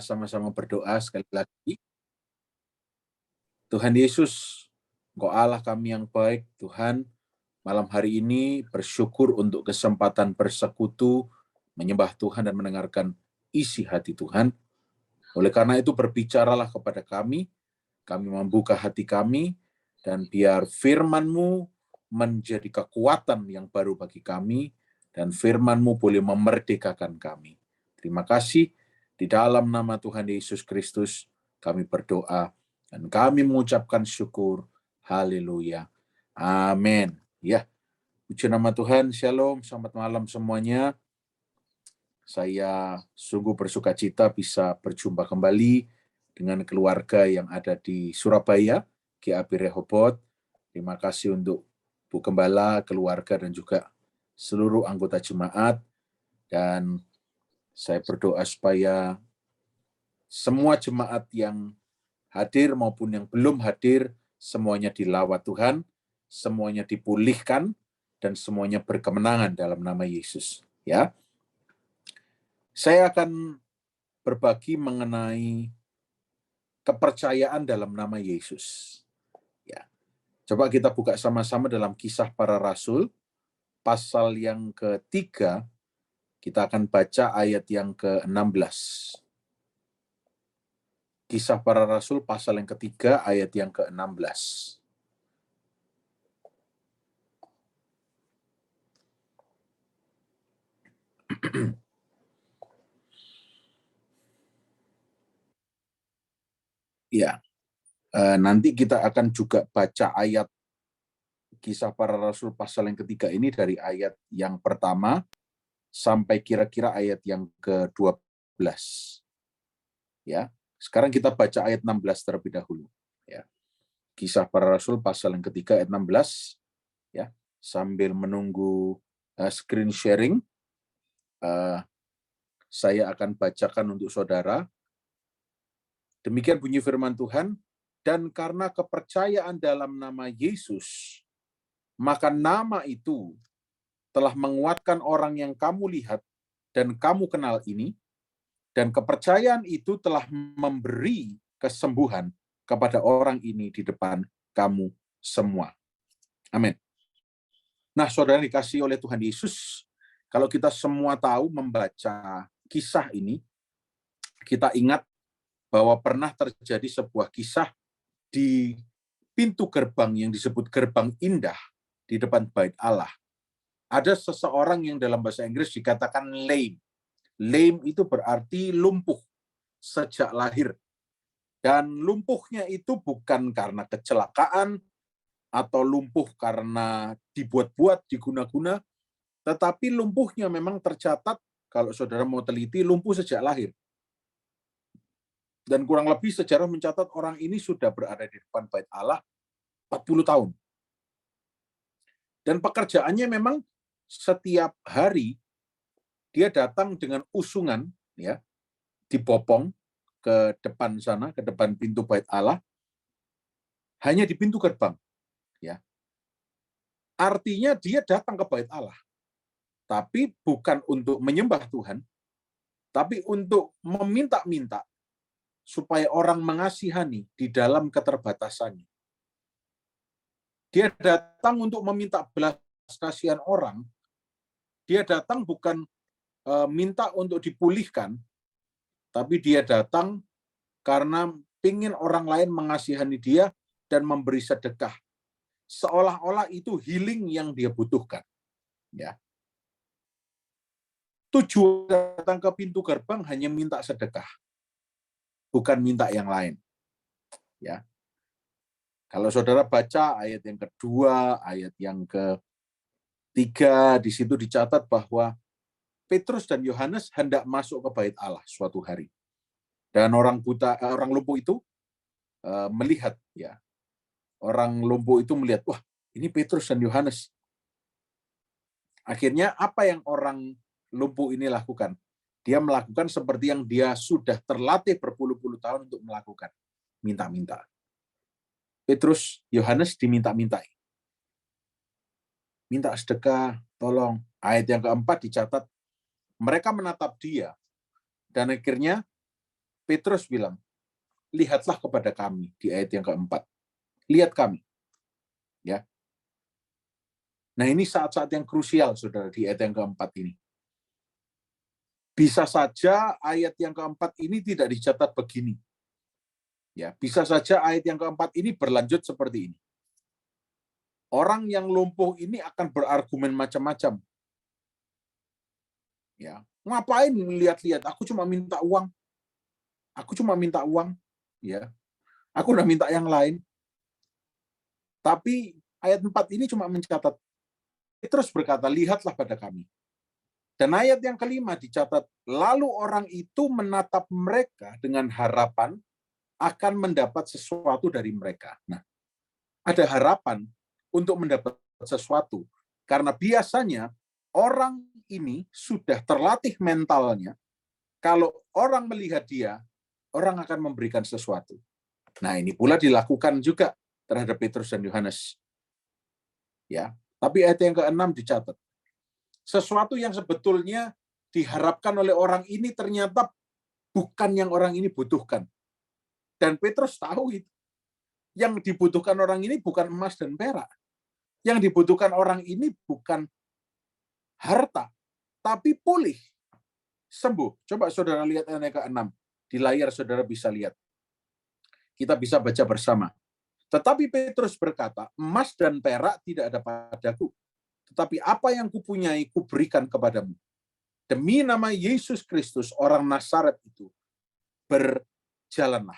Sama-sama berdoa sekali lagi. Tuhan Yesus, Engkau Allah kami yang baik, Tuhan. Malam hari ini bersyukur untuk kesempatan bersekutu, menyembah Tuhan dan mendengarkan isi hati Tuhan. Oleh karena itu berbicaralah kepada kami membuka hati kami, dan biar firman-Mu menjadi kekuatan yang baru bagi kami, dan firman-Mu boleh memerdekakan kami. Terima kasih, di dalam nama Tuhan Yesus Kristus kami berdoa, dan kami mengucapkan syukur. Haleluya. Amin. Ya, puji nama Tuhan. Shalom, selamat malam semuanya. Saya sungguh bersuka cita bisa berjumpa kembali dengan keluarga yang ada di Surabaya, GAP Rehoboth. Terima kasih untuk Bu Gembala, keluarga, dan juga seluruh anggota jemaat. Dan saya berdoa supaya semua jemaat yang hadir maupun yang belum hadir, semuanya dilawat Tuhan, semuanya dipulihkan, dan semuanya berkemenangan dalam nama Yesus. Ya, saya akan berbagi mengenai kepercayaan dalam nama Yesus. Ya. Coba kita buka sama-sama dalam Kisah Para Rasul, pasal yang ketiga, kita akan baca ayat yang ke-16. Kisah Para Rasul, pasal yang ketiga, ayat yang ke-16. Ya, nanti kita akan juga baca ayat Kisah Para Rasul pasal yang ketiga ini dari ayat yang pertama sampai kira-kira ayat yang ke-12. Ya, sekarang kita baca ayat 16 terlebih dahulu. Ya, Kisah Para Rasul pasal yang ketiga ayat 16. Ya, sambil menunggu screen sharing, saya akan bacakan untuk saudara. Demikian bunyi firman Tuhan, dan karena kepercayaan dalam nama Yesus, maka nama itu telah menguatkan orang yang kamu lihat dan kamu kenal ini, dan kepercayaan itu telah memberi kesembuhan kepada orang ini di depan kamu semua. Amin. Nah, saudara dikasih oleh Tuhan Yesus, kalau kita semua tahu membaca kisah ini, kita ingat bahwa pernah terjadi sebuah kisah di pintu gerbang yang disebut Gerbang Indah di depan Bait Allah. Ada seseorang yang dalam bahasa Inggris dikatakan lame. Lame itu berarti lumpuh sejak lahir. Dan lumpuhnya itu bukan karena kecelakaan atau lumpuh karena dibuat-buat, diguna-guna, tetapi lumpuhnya memang tercatat, kalau saudara mau teliti, lumpuh sejak lahir. Dan kurang lebih sejarah mencatat orang ini sudah berada di depan Bait Allah 40 tahun. Dan pekerjaannya memang setiap hari dia datang dengan usungan, ya, dibopong ke depan sana, ke depan pintu Bait Allah, hanya di pintu gerbang, ya. Artinya dia datang ke Bait Allah, tapi bukan untuk menyembah Tuhan, tapi untuk meminta-minta supaya orang mengasihani di dalam keterbatasannya. Dia datang untuk meminta belas kasihan orang. Dia datang bukan minta untuk dipulihkan, tapi dia datang karena ingin orang lain mengasihani dia dan memberi sedekah. Seolah-olah itu healing yang dia butuhkan. Ya. Tujuan datang ke pintu gerbang hanya minta sedekah, bukan minta yang lain. Ya. Kalau saudara baca ayat yang kedua, ayat yang ketiga, di situ dicatat bahwa Petrus dan Yohanes hendak masuk ke Bait Allah suatu hari. Dan orang lumpuh itu melihat, ya. Orang lumpuh itu melihat, wah, ini Petrus dan Yohanes. Akhirnya apa yang orang lumpuh ini lakukan? Dia melakukan seperti yang dia sudah terlatih berpuluh-puluh tahun untuk melakukan. Minta-minta. Petrus, Yohanes diminta-mintai. Minta sedekah, tolong. Ayat yang keempat dicatat, mereka menatap dia, dan akhirnya Petrus bilang, lihatlah kepada kami di ayat yang keempat. Lihat kami. Ya. Nah, ini saat-saat yang krusial, saudara, di ayat yang keempat ini. Bisa saja ayat yang keempat ini tidak dicatat begini. Ya, bisa saja ayat yang keempat ini berlanjut seperti ini. Orang yang lumpuh ini akan berargumen macam-macam. Ya, ngapain lihat-lihat? Aku cuma minta uang. Aku cuma minta uang. Ya, aku udah minta yang lain. Tapi ayat 4 ini cuma mencatat, Petrus berkata, lihatlah pada kami. Dan ayat yang kelima dicatat, lalu orang itu menatap mereka dengan harapan akan mendapat sesuatu dari mereka. Nah, ada harapan untuk mendapat sesuatu. Karena biasanya orang ini sudah terlatih mentalnya, kalau orang melihat dia, orang akan memberikan sesuatu. Nah, ini pula dilakukan juga terhadap Petrus dan Yohanes. Ya, tapi ayat yang ke-6 dicatat. Sesuatu yang sebetulnya diharapkan oleh orang ini ternyata bukan yang orang ini butuhkan. Dan Petrus tahu itu. Yang dibutuhkan orang ini bukan emas dan perak. Yang dibutuhkan orang ini bukan harta, tapi pulih, sembuh. Coba saudara lihat ayat yang ke-6. Di layar saudara bisa lihat. Kita bisa baca bersama. Tetapi Petrus berkata, emas dan perak tidak ada padaku, tetapi apa yang kupunyai kuberikan kepadamu. Demi nama Yesus Kristus, orang Nazaret itu, berjalanlah.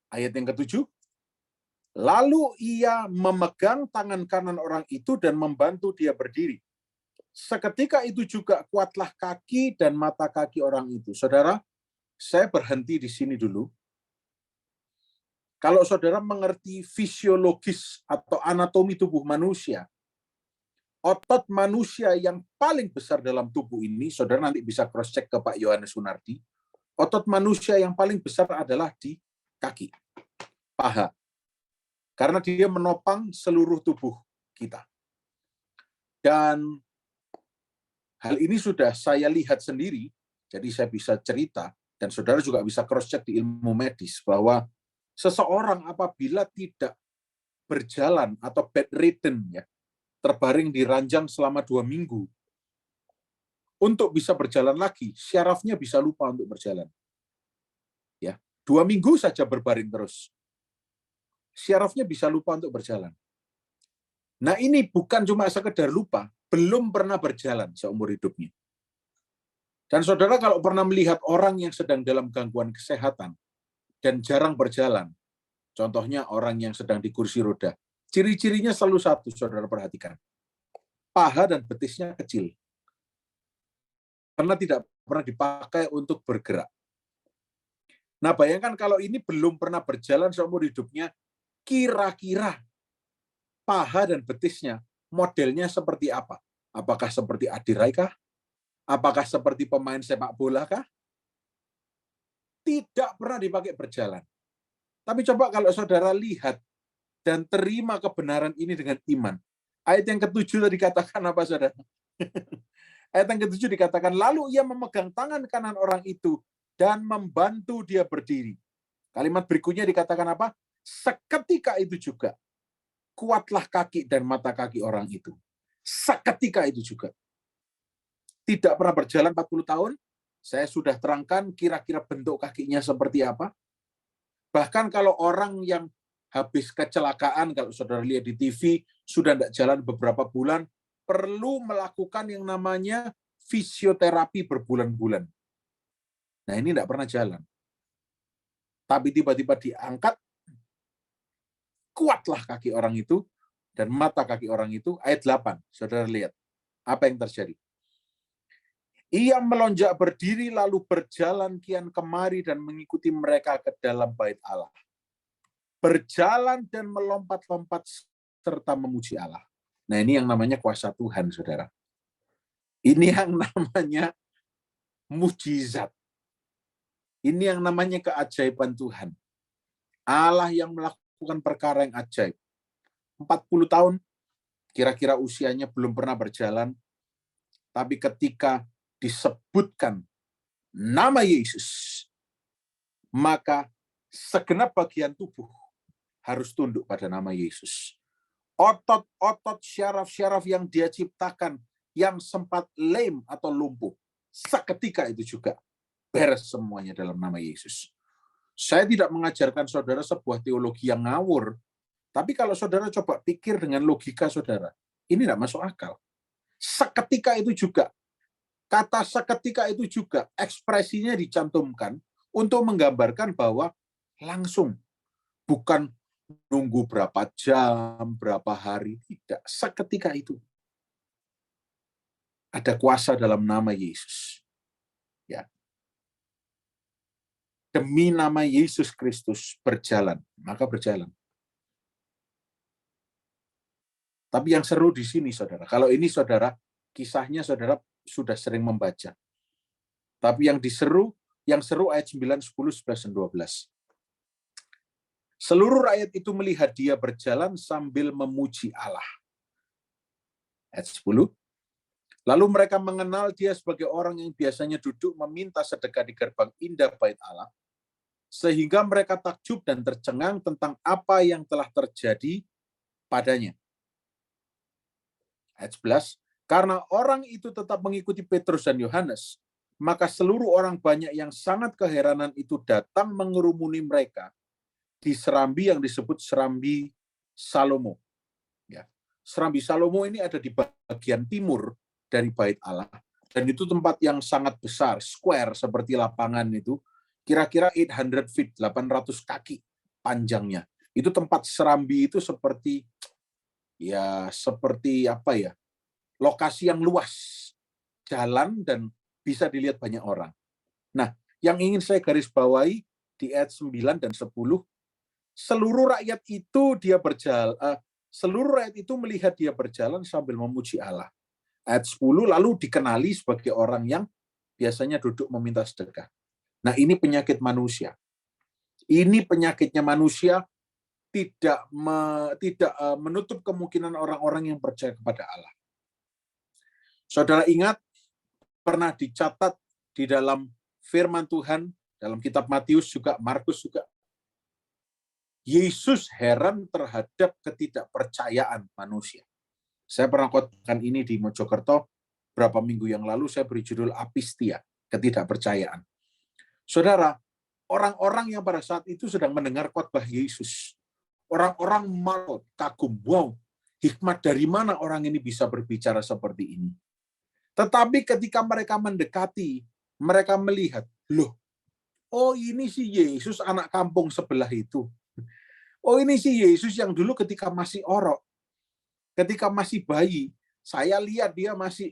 Ayat yang ke-7, lalu ia memegang tangan kanan orang itu dan membantu dia berdiri. Seketika itu juga kuatlah kaki dan mata kaki orang itu. Saudara, saya berhenti di sini dulu. Kalau saudara mengerti fisiologis atau anatomi tubuh manusia, otot manusia yang paling besar dalam tubuh ini, saudara nanti bisa cross-check ke Pak Yohanes Sunardi, otot manusia yang paling besar adalah di kaki, paha. Karena dia menopang seluruh tubuh kita. Dan hal ini sudah saya lihat sendiri, jadi saya bisa cerita, dan saudara juga bisa cross-check di ilmu medis, bahwa seseorang apabila tidak berjalan atau bedridden, ya, terbaring di ranjang selama 2 minggu, untuk bisa berjalan lagi, syarafnya bisa lupa untuk berjalan. Ya, 2 minggu saja berbaring terus, syarafnya bisa lupa untuk berjalan. Nah, ini bukan cuma sekedar lupa, belum pernah berjalan seumur hidupnya. Dan saudara kalau pernah melihat orang yang sedang dalam gangguan kesehatan dan jarang berjalan, contohnya orang yang sedang di kursi roda, ciri-cirinya selalu satu, saudara perhatikan. Paha dan betisnya kecil. Karena tidak pernah dipakai untuk bergerak. Nah, bayangkan kalau ini belum pernah berjalan seumur hidupnya, kira-kira paha dan betisnya modelnya seperti apa? Apakah seperti Adirai kah? Apakah seperti pemain sepak bola kah? Tidak pernah dipakai berjalan. Tapi coba kalau saudara lihat dan terima kebenaran ini dengan iman. Ayat yang ke-7 tadi dikatakan apa, saudara? Ayat yang ke-7 dikatakan, lalu ia memegang tangan kanan orang itu dan membantu dia berdiri. Kalimat berikutnya dikatakan apa? Seketika itu juga kuatlah kaki dan mata kaki orang itu. Seketika itu juga. Tidak pernah berjalan 40 tahun, saya sudah terangkan kira-kira bentuk kakinya seperti apa. Bahkan kalau orang yang habis kecelakaan, kalau saudara lihat di TV, sudah tidak jalan beberapa bulan, perlu melakukan yang namanya fisioterapi berbulan-bulan. Nah, ini tidak pernah jalan. Tapi tiba-tiba diangkat, kuatlah kaki orang itu, dan mata kaki orang itu. Ayat 8, saudara lihat. Apa yang terjadi? Ia melonjak berdiri lalu berjalan kian kemari dan mengikuti mereka ke dalam bait Allah. Berjalan dan melompat-lompat serta memuji Allah. Nah, ini yang namanya kuasa Tuhan, saudara. Ini yang namanya mujizat. Ini yang namanya keajaiban Tuhan. Allah yang melakukan perkara yang ajaib. 40 tahun, kira-kira usianya belum pernah berjalan, tapi ketika disebutkan nama Yesus, maka segenap bagian tubuh harus tunduk pada nama Yesus. Otot-otot, syaraf-syaraf yang dia ciptakan yang sempat lame atau lumpuh, seketika itu juga beres semuanya dalam nama Yesus. Saya tidak mengajarkan saudara sebuah teologi yang ngawur, tapi kalau saudara coba pikir dengan logika saudara, ini tidak masuk akal. Seketika itu juga, kata seketika itu juga, ekspresinya dicantumkan untuk menggambarkan bahwa langsung, bukan nunggu berapa jam, berapa hari, tidak. Seketika itu. Ada kuasa dalam nama Yesus. Ya. Demi nama Yesus Kristus berjalan, maka berjalan. Tapi yang seru di sini, saudara. Kalau ini, saudara, kisahnya saudara sudah sering membaca. Tapi yang seru ayat 9, 10, 11, dan 12. Seluruh rakyat itu melihat dia berjalan sambil memuji Allah. Ayat 10. Lalu mereka mengenal dia sebagai orang yang biasanya duduk meminta sedekah di gerbang indah bait Allah, sehingga mereka takjub dan tercengang tentang apa yang telah terjadi padanya. Ayat 11. Karena orang itu tetap mengikuti Petrus dan Yohanes, maka seluruh orang banyak yang sangat keheranan itu datang mengerumuni mereka di serambi yang disebut serambi Salomo. Ya. Serambi Salomo ini ada di bagian timur dari bait Allah, dan itu tempat yang sangat besar, square seperti lapangan itu, kira-kira 800 feet, 800 kaki panjangnya. Itu tempat serambi itu seperti apa ya? Lokasi yang luas, jalan dan bisa dilihat banyak orang. Nah, yang ingin saya garis bawahi di ayat 9 dan 10, seluruh rakyat itu melihat dia berjalan sambil memuji Allah. Ayat 10, lalu dikenali sebagai orang yang biasanya duduk meminta sedekah. Nah, ini penyakit manusia. Ini penyakitnya manusia, tidak menutup kemungkinan orang-orang yang percaya kepada Allah. Saudara ingat, pernah dicatat di dalam firman Tuhan, dalam kitab Matius juga, Markus juga, Yesus heran terhadap ketidakpercayaan manusia. Saya pernah khotbahkan ini di Mojokerto beberapa minggu yang lalu, saya beri judul Apistia, ketidakpercayaan. Saudara, orang-orang yang pada saat itu sedang mendengar khotbah Yesus, orang-orang malu, kagum, wow, hikmat dari mana orang ini bisa berbicara seperti ini. Tetapi ketika mereka mendekati, mereka melihat, loh, oh ini si Yesus anak kampung sebelah itu. Oh ini si Yesus yang dulu ketika masih orok, ketika masih bayi, saya lihat dia masih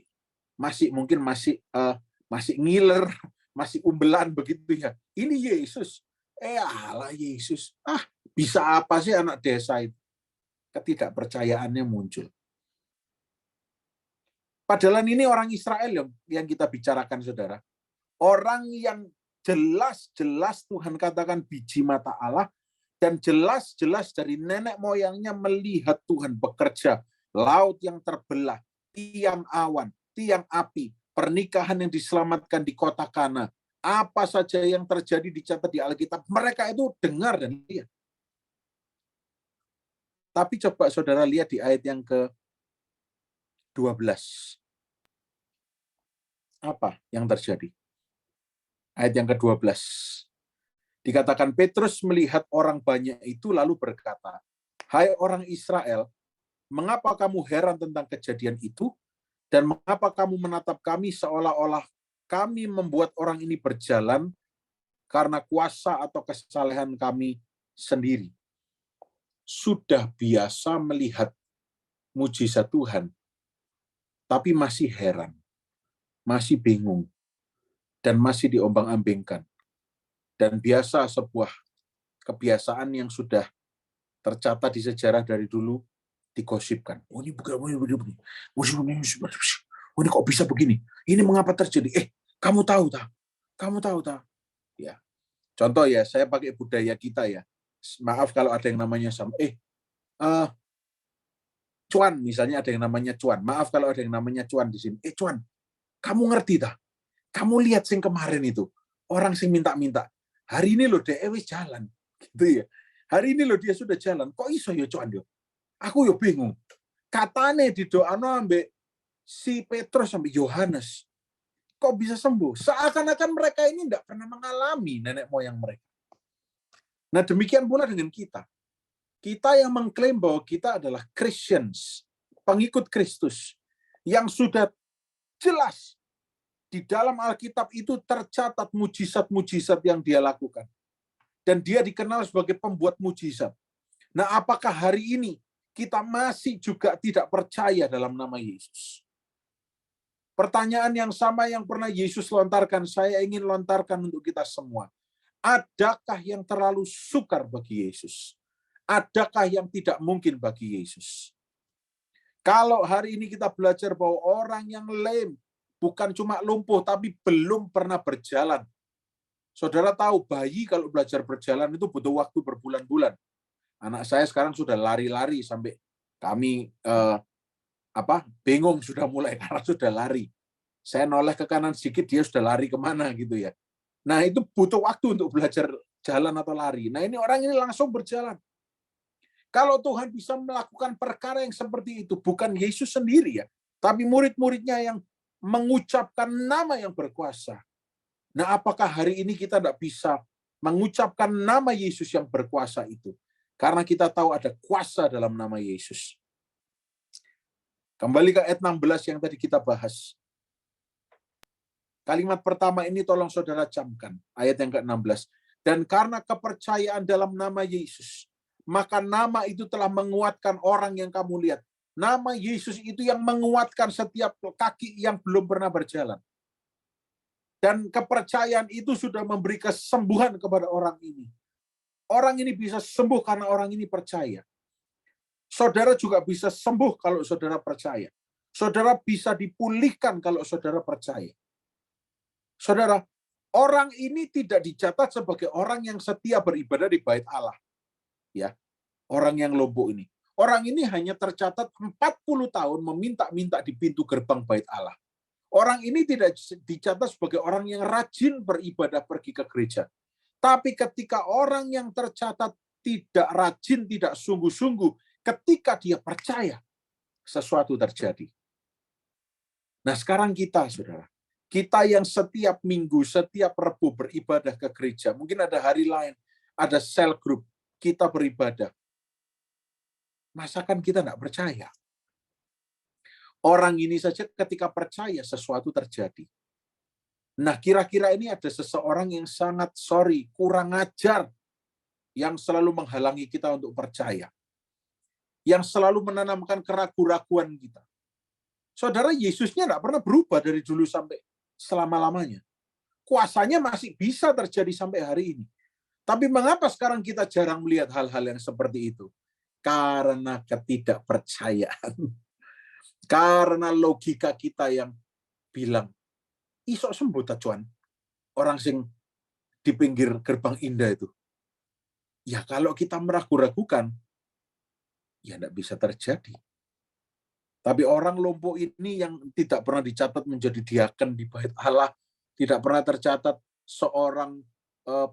ngiler, masih umbelan begitu ya. Ini Yesus. Allah Yesus. Bisa apa sih anak desa itu? Ketidakpercayaannya muncul. Padahal ini orang Israel yang kita bicarakan, saudara. Orang yang jelas-jelas Tuhan katakan biji mata Allah, dan jelas-jelas dari nenek moyangnya melihat Tuhan bekerja. Laut yang terbelah, tiang awan, tiang api, pernikahan yang diselamatkan di kota Kana. Apa saja yang terjadi dicatat di Alkitab, mereka itu dengar dan lihat. Tapi coba saudara lihat di ayat yang ke-12. Apa yang terjadi? Ayat yang ke-12. Dikatakan Petrus melihat orang banyak itu lalu berkata, "Hai orang Israel, mengapa kamu heran tentang kejadian itu? Dan mengapa kamu menatap kami seolah-olah kami membuat orang ini berjalan karena kuasa atau kesalehan kami sendiri? Sudah biasa melihat mujizat Tuhan, tapi masih heran, masih bingung, dan masih diombang-ambingkan. Dan biasa sebuah kebiasaan yang sudah tercatat di sejarah dari dulu digosipkan. Oh ini bukan, ini kok bisa begini? Ini mengapa terjadi? Kamu tahu tak? Kamu tahu tak? Ya. Contoh ya, saya pakai budaya kita ya. Maaf kalau ada yang namanya sama. Cuan, misalnya ada yang namanya Cuan. Maaf kalau ada yang namanya Cuan di sini. Cuan, kamu ngerti tak? Kamu lihat sing kemarin itu, orang sing minta-minta. Hari ini loh dia jalan. Gitu ya. Hari ini loh dia sudah jalan. Kok iso ya cuan yo? Aku yo bingung. Katane di doano ambek si Petrus sampai Yohanes. Kok bisa sembuh? Seakan-akan mereka ini tidak pernah mengalami nenek moyang mereka. Nah, demikian pula dengan kita. Kita yang mengklaim bahwa kita adalah Christians, pengikut Kristus, yang sudah jelas di dalam Alkitab itu tercatat mujizat-mujizat yang dia lakukan. Dan dia dikenal sebagai pembuat mujizat. Nah, apakah hari ini kita masih juga tidak percaya dalam nama Yesus? Pertanyaan yang sama yang pernah Yesus lontarkan, saya ingin lontarkan untuk kita semua. Adakah yang terlalu sukar bagi Yesus? Adakah yang tidak mungkin bagi Yesus? Kalau hari ini kita belajar bahwa orang yang lame, bukan cuma lumpuh, tapi belum pernah berjalan. Saudara tahu, bayi kalau belajar berjalan itu butuh waktu berbulan-bulan. Anak saya sekarang sudah lari-lari sampai kami bingung sudah mulai karena sudah lari. Saya noleh ke kanan sedikit, dia sudah lari kemana gitu ya. Nah, itu butuh waktu untuk belajar jalan atau lari. Nah, ini orang ini langsung berjalan. Kalau Tuhan bisa melakukan perkara yang seperti itu, bukan Yesus sendiri ya, tapi murid-muridnya yang mengucapkan nama yang berkuasa. Nah, apakah hari ini kita tidak bisa mengucapkan nama Yesus yang berkuasa itu? Karena kita tahu ada kuasa dalam nama Yesus. Kembali ke ayat 16 yang tadi kita bahas. Kalimat pertama ini tolong saudara camkan, ayat yang ke-16. Dan karena kepercayaan dalam nama Yesus, maka nama itu telah menguatkan orang yang kamu lihat. Nama Yesus itu yang menguatkan setiap kaki yang belum pernah berjalan. Dan kepercayaan itu sudah memberi kesembuhan kepada orang ini. Orang ini bisa sembuh karena orang ini percaya. Saudara juga bisa sembuh kalau saudara percaya. Saudara bisa dipulihkan kalau saudara percaya. Saudara, orang ini tidak dicatat sebagai orang yang setia beribadah di bait Allah. Ya, orang yang lumpuh ini. Orang ini hanya tercatat 40 tahun meminta-minta di pintu gerbang bait Allah. Orang ini tidak dicatat sebagai orang yang rajin beribadah pergi ke gereja. Tapi ketika orang yang tercatat tidak rajin, tidak sungguh-sungguh, ketika dia percaya, sesuatu terjadi. Nah, sekarang kita, saudara, kita yang setiap minggu, setiap Rabu beribadah ke gereja, mungkin ada hari lain, ada cell group, kita beribadah. Masakan kita tidak percaya? Orang ini saja ketika percaya sesuatu terjadi. Nah, kira-kira ini ada seseorang yang sangat kurang ajar, yang selalu menghalangi kita untuk percaya. Yang selalu menanamkan keraguan-raguan kita. Saudara, Yesusnya tidak pernah berubah dari dulu sampai selama-lamanya. Kuasanya masih bisa terjadi sampai hari ini. Tapi mengapa sekarang kita jarang melihat hal-hal yang seperti itu? Karena ketidakpercayaan. Karena logika kita yang bilang, isok sembuh ta cuan, orang sing di pinggir gerbang indah itu. Ya kalau kita meragu-ragukan, ya tidak bisa terjadi. Tapi orang lumpuh ini yang tidak pernah dicatat menjadi diaken di bait Allah, tidak pernah tercatat seorang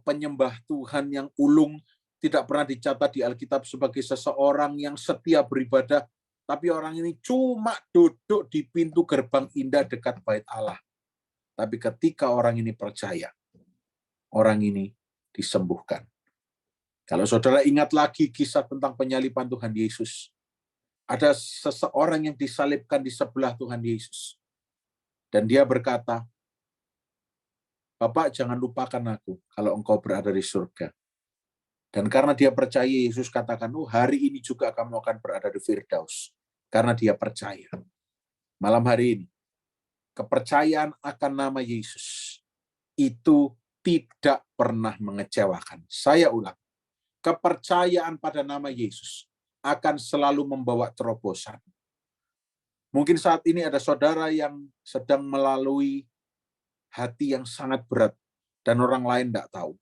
penyembah Tuhan yang ulung, tidak pernah dicatat di Alkitab sebagai seseorang yang setia beribadah, tapi orang ini cuma duduk di pintu gerbang indah dekat bait Allah. Tapi ketika orang ini percaya, orang ini disembuhkan. Kalau saudara ingat lagi kisah tentang penyaliban Tuhan Yesus, ada seseorang yang disalibkan di sebelah Tuhan Yesus. Dan dia berkata, Bapak jangan lupakan aku kalau engkau berada di surga. Dan karena dia percaya, Yesus katakan, hari ini juga kamu akan berada di Firdaus. Karena dia percaya. Malam hari ini, kepercayaan akan nama Yesus itu tidak pernah mengecewakan. Saya ulang, kepercayaan pada nama Yesus akan selalu membawa terobosan. Mungkin saat ini ada saudara yang sedang melalui hati yang sangat berat dan orang lain tidak tahu.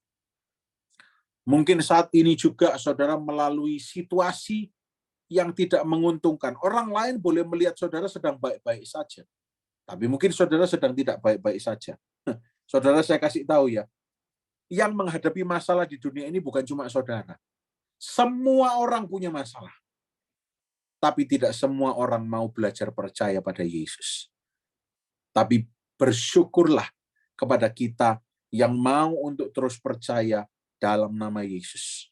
Mungkin saat ini juga saudara melalui situasi yang tidak menguntungkan. Orang lain boleh melihat saudara sedang baik-baik saja. Tapi mungkin saudara sedang tidak baik-baik saja. Saudara, saya kasih tahu ya, yang menghadapi masalah di dunia ini bukan cuma saudara. Semua orang punya masalah. Tapi tidak semua orang mau belajar percaya pada Yesus. Tapi bersyukurlah kepada kita yang mau untuk terus percaya dalam nama Yesus.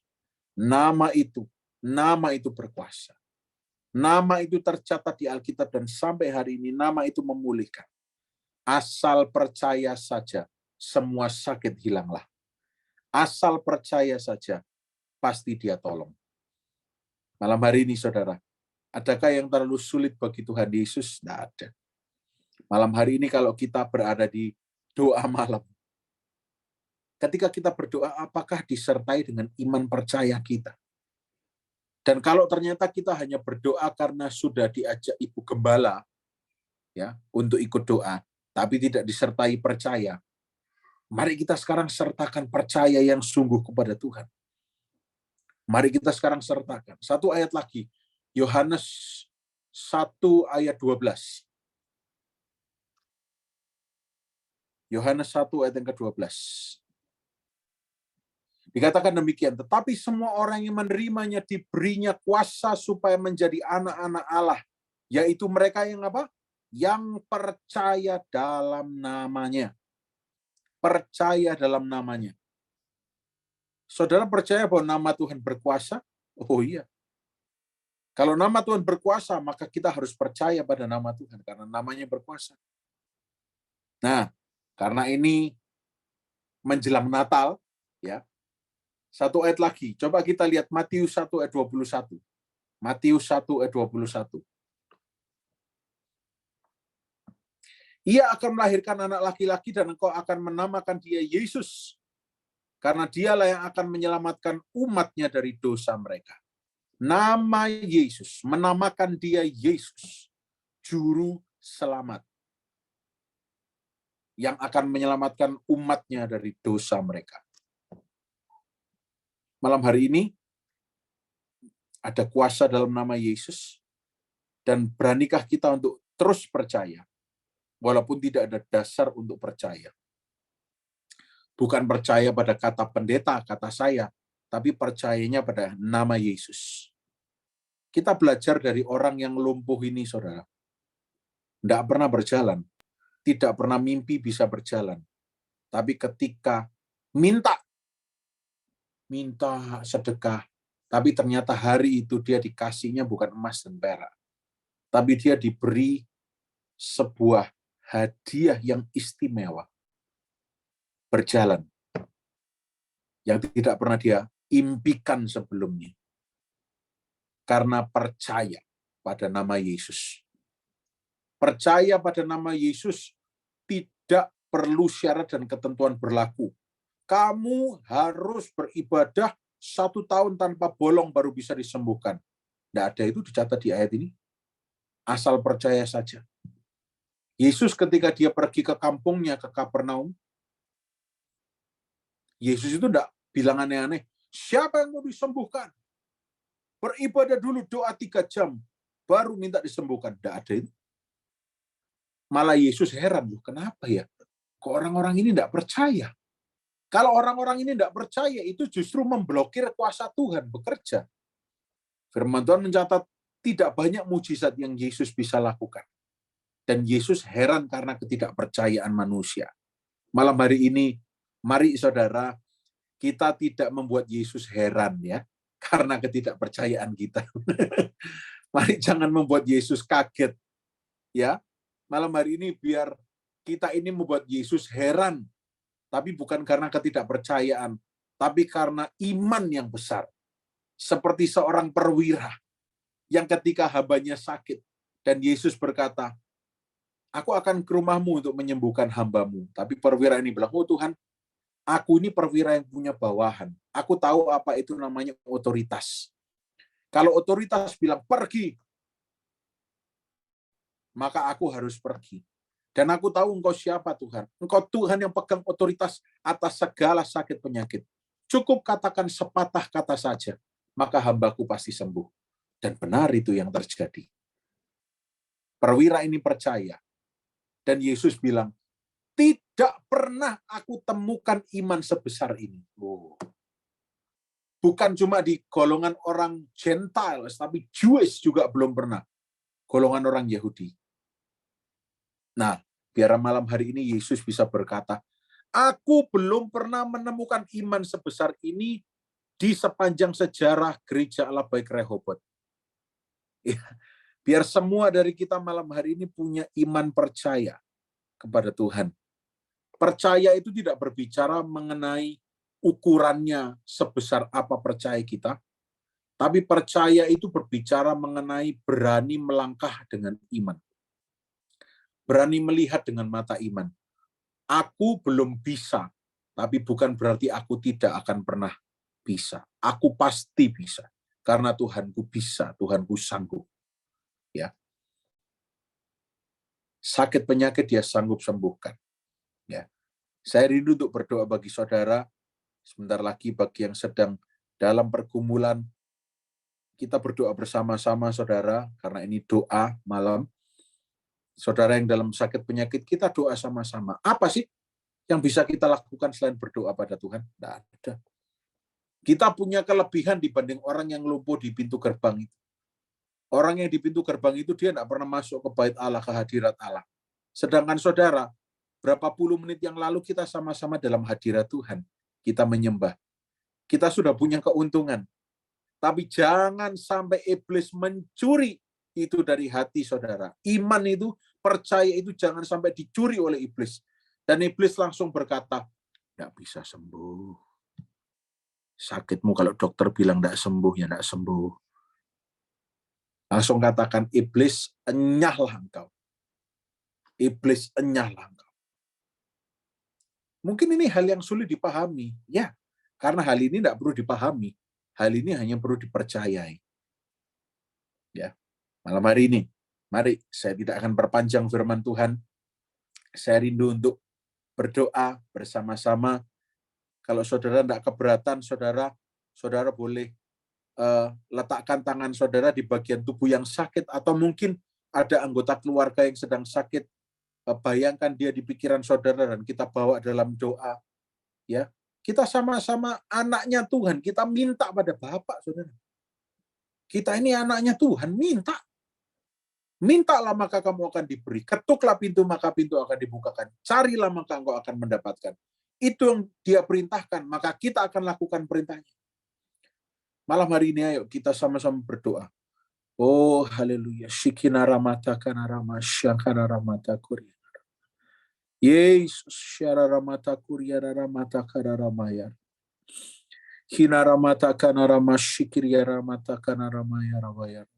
Nama itu berkuasa. Nama itu tercatat di Alkitab dan sampai hari ini nama itu memulihkan. Asal percaya saja, semua sakit hilanglah. Asal percaya saja, pasti Dia tolong. Malam hari ini, saudara, adakah yang terlalu sulit bagi Tuhan Yesus? Tidak ada. Malam hari ini kalau kita berada di doa malam, ketika kita berdoa, apakah disertai dengan iman percaya kita? Dan kalau ternyata kita hanya berdoa karena sudah diajak Ibu Gembala ya untuk ikut doa, tapi tidak disertai percaya, mari kita sekarang sertakan percaya yang sungguh kepada Tuhan. Mari kita sekarang sertakan. Satu ayat lagi, Yohanes 1 ayat 12. Yohanes 1 ayat yang ke-12. Dikatakan demikian, tetapi semua orang yang menerimanya diberinya kuasa supaya menjadi anak-anak Allah, yaitu mereka yang apa? Yang percaya dalam namanya. Percaya dalam namanya. Saudara percaya bahwa nama Tuhan berkuasa? Oh iya. Kalau nama Tuhan berkuasa, maka kita harus percaya pada nama Tuhan, karena namanya berkuasa. Nah, karena ini menjelang Natal, ya, satu ayat lagi. Coba kita lihat Matius 1 ayat 21. Matius 1 ayat 21. Ia akan melahirkan anak laki-laki dan engkau akan menamakan dia Yesus. Karena dialah yang akan menyelamatkan umatnya dari dosa mereka. Nama Yesus, menamakan dia Yesus, Juru Selamat. Yang akan menyelamatkan umatnya dari dosa mereka. Malam hari ini, ada kuasa dalam nama Yesus, dan beranikah kita untuk terus percaya, walaupun tidak ada dasar untuk percaya. Bukan percaya pada kata pendeta, kata saya, tapi percayanya pada nama Yesus. Kita belajar dari orang yang lumpuh ini, saudara. Tidak pernah berjalan, tidak pernah mimpi bisa berjalan. Tapi ketika minta sedekah, tapi ternyata hari itu dia dikasihnya bukan emas dan perak, tapi dia diberi sebuah hadiah yang istimewa, berjalan, yang tidak pernah dia impikan sebelumnya, karena percaya pada nama Yesus. Percaya pada nama Yesus tidak perlu syarat dan ketentuan berlaku. Kamu harus beribadah 1 tahun tanpa bolong baru bisa disembuhkan. Tidak ada itu dicatat di ayat ini. Asal percaya saja. Yesus ketika dia pergi ke kampungnya, ke Kapernaum, Yesus itu tidak bilang aneh-aneh. Siapa yang mau disembuhkan? Beribadah dulu, doa 3 jam, baru minta disembuhkan. Tidak ada itu. Malah Yesus heran, loh, kenapa ya? Kok orang-orang ini tidak percaya? Kalau orang-orang ini tidak percaya, itu justru memblokir kuasa Tuhan bekerja. Firman Tuhan mencatat tidak banyak mujizat yang Yesus bisa lakukan. Dan Yesus heran karena ketidakpercayaan manusia. Malam hari ini, mari saudara, kita tidak membuat Yesus heran ya, karena ketidakpercayaan kita. Mari jangan membuat Yesus kaget. Ya, malam hari ini biar kita ini membuat Yesus heran, tapi bukan karena ketidakpercayaan, tapi karena iman yang besar. Seperti seorang perwira yang ketika hambanya sakit, dan Yesus berkata, aku akan ke rumahmu untuk menyembuhkan hambamu. Tapi perwira ini bilang, oh Tuhan, aku ini perwira yang punya bawahan. Aku tahu apa itu namanya otoritas. Kalau otoritas bilang pergi, maka aku harus pergi. Dan aku tahu engkau siapa Tuhan. Engkau Tuhan yang pegang otoritas atas segala sakit penyakit. Cukup katakan sepatah kata saja, maka hambaku pasti sembuh. Dan benar itu yang terjadi. Perwira ini percaya. Dan Yesus bilang, Tidak pernah aku temukan iman sebesar ini. Bukan cuma di golongan orang Gentiles, tapi Jewish juga belum pernah. Golongan orang Yahudi. Nah, biar malam hari ini Yesus bisa berkata, aku belum pernah menemukan iman sebesar ini di sepanjang sejarah gereja Allah Baik Rehoboth. Ya, biar semua dari kita malam hari ini punya iman percaya kepada Tuhan. Percaya itu tidak berbicara mengenai ukurannya sebesar apa percaya kita, tapi percaya itu berbicara mengenai berani melangkah dengan iman. Berani melihat dengan mata iman. Aku belum bisa, tapi bukan berarti aku tidak akan pernah bisa. Aku pasti bisa, karena Tuhanku bisa, Tuhanku sanggup. Ya. Sakit penyakit dia sanggup sembuhkan. Ya. Saya rindu untuk berdoa bagi saudara, sebentar lagi bagi yang sedang dalam pergumulan, kita berdoa bersama-sama saudara, karena ini doa malam. Saudara yang dalam sakit penyakit, kita doa sama-sama. Apa sih yang bisa kita lakukan selain berdoa pada Tuhan? Tidak ada. Kita punya kelebihan dibanding orang yang lumpuh di pintu gerbang itu. Orang yang di pintu gerbang itu dia tidak pernah masuk ke bait Allah, ke hadirat Allah. Sedangkan saudara, berapa puluh menit yang lalu kita sama-sama dalam hadirat Tuhan. Kita menyembah. Kita sudah punya keuntungan. Tapi jangan sampai iblis mencuri itu dari hati saudara. Iman itu, percaya itu jangan sampai dicuri oleh iblis. Dan iblis langsung berkata, tidak bisa sembuh. Sakitmu kalau dokter bilang tidak sembuh, ya tidak sembuh. Langsung katakan, iblis, enyahlah engkau. Iblis, enyahlah engkau. Mungkin ini hal yang sulit dipahami. Ya, karena hal ini tidak perlu dipahami. Hal ini hanya perlu dipercayai. Ya, malam hari ini, mari saya tidak akan perpanjang firman Tuhan. Saya rindu untuk berdoa bersama-sama. Kalau saudara tidak keberatan, saudara boleh letakkan tangan saudara di bagian tubuh yang sakit, atau mungkin ada anggota keluarga yang sedang sakit. Bayangkan dia di pikiran saudara dan kita bawa dalam doa. Ya, kita sama-sama anaknya Tuhan, kita minta pada Bapa, saudara. Kita ini anaknya Tuhan, minta. Mintalah maka kamu akan diberi. Ketuklah pintu maka pintu akan dibukakan. Carilah maka engkau akan mendapatkan. Itu yang dia perintahkan, maka kita akan lakukan perintahnya. Malam hari ini ayo kita sama-sama berdoa. Oh haleluya. Shikinara mata kanarama syankara mata kuria. Yesus syarara mata kuria mata kararamaya. Hinara mata kanarama shikiriara mata kanaramaya rawaya.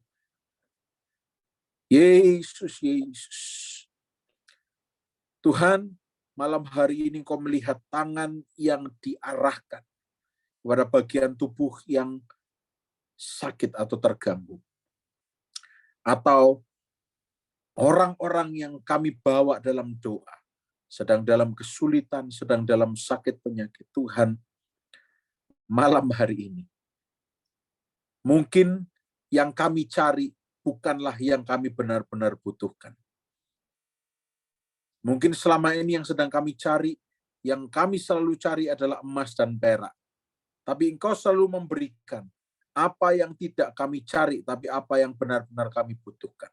Yesus, Yesus. Tuhan, malam hari ini Engkau melihat tangan yang diarahkan kepada bagian tubuh yang sakit atau terganggu. Atau orang-orang yang kami bawa dalam doa, sedang dalam kesulitan, sedang dalam sakit penyakit. Tuhan, malam hari ini, mungkin yang kami cari bukanlah yang kami benar-benar butuhkan. Mungkin selama ini yang sedang kami cari, yang kami selalu cari adalah emas dan perak. Tapi Engkau selalu memberikan apa yang tidak kami cari, tapi apa yang benar-benar kami butuhkan.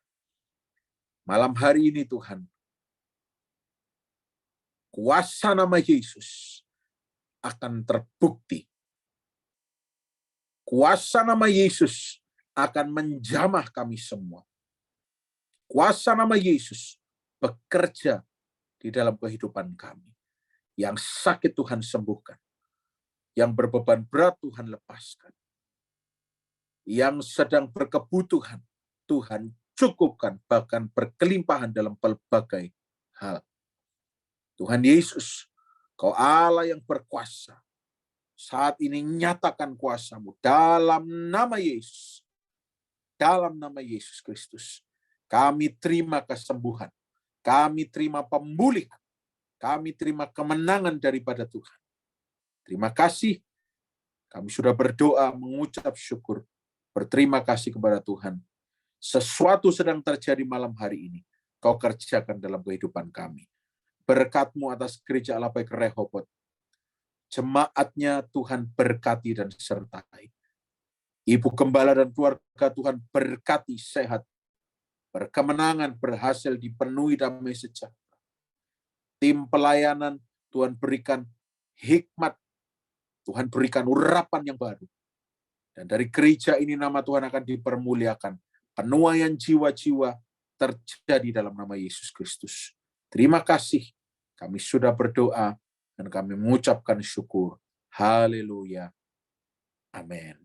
Malam hari ini Tuhan, kuasa nama Yesus akan terbukti. Kuasa nama Yesus akan menjamah kami semua. Kuasa nama Yesus bekerja di dalam kehidupan kami. Yang sakit Tuhan sembuhkan. Yang berbeban berat Tuhan lepaskan. Yang sedang berkebutuhan Tuhan cukupkan, bahkan berkelimpahan dalam pelbagai hal. Tuhan Yesus, Kau Allah yang berkuasa, saat ini nyatakan kuasa-Mu dalam nama Yesus. Dalam nama Yesus Kristus. Kami terima kesembuhan. Kami terima pemulihan. Kami terima kemenangan daripada Tuhan. Terima kasih. Kami sudah berdoa, mengucap syukur. Berterima kasih kepada Tuhan. Sesuatu sedang terjadi malam hari ini. Kau kerjakan dalam kehidupan kami. Berkat-Mu atas gereja Allah Baik Rehoboth. Jemaatnya Tuhan berkati dan sertai. Ibu Gembala dan keluarga Tuhan berkati sehat, berkemenangan, berhasil dipenuhi damai sejahtera. Tim pelayanan Tuhan berikan hikmat, Tuhan berikan urapan yang baru. Dan dari gereja ini nama Tuhan akan dipermuliakan. Penuaian jiwa-jiwa terjadi dalam nama Yesus Kristus. Terima kasih. Kami sudah berdoa dan kami mengucapkan syukur. Haleluya. Amin.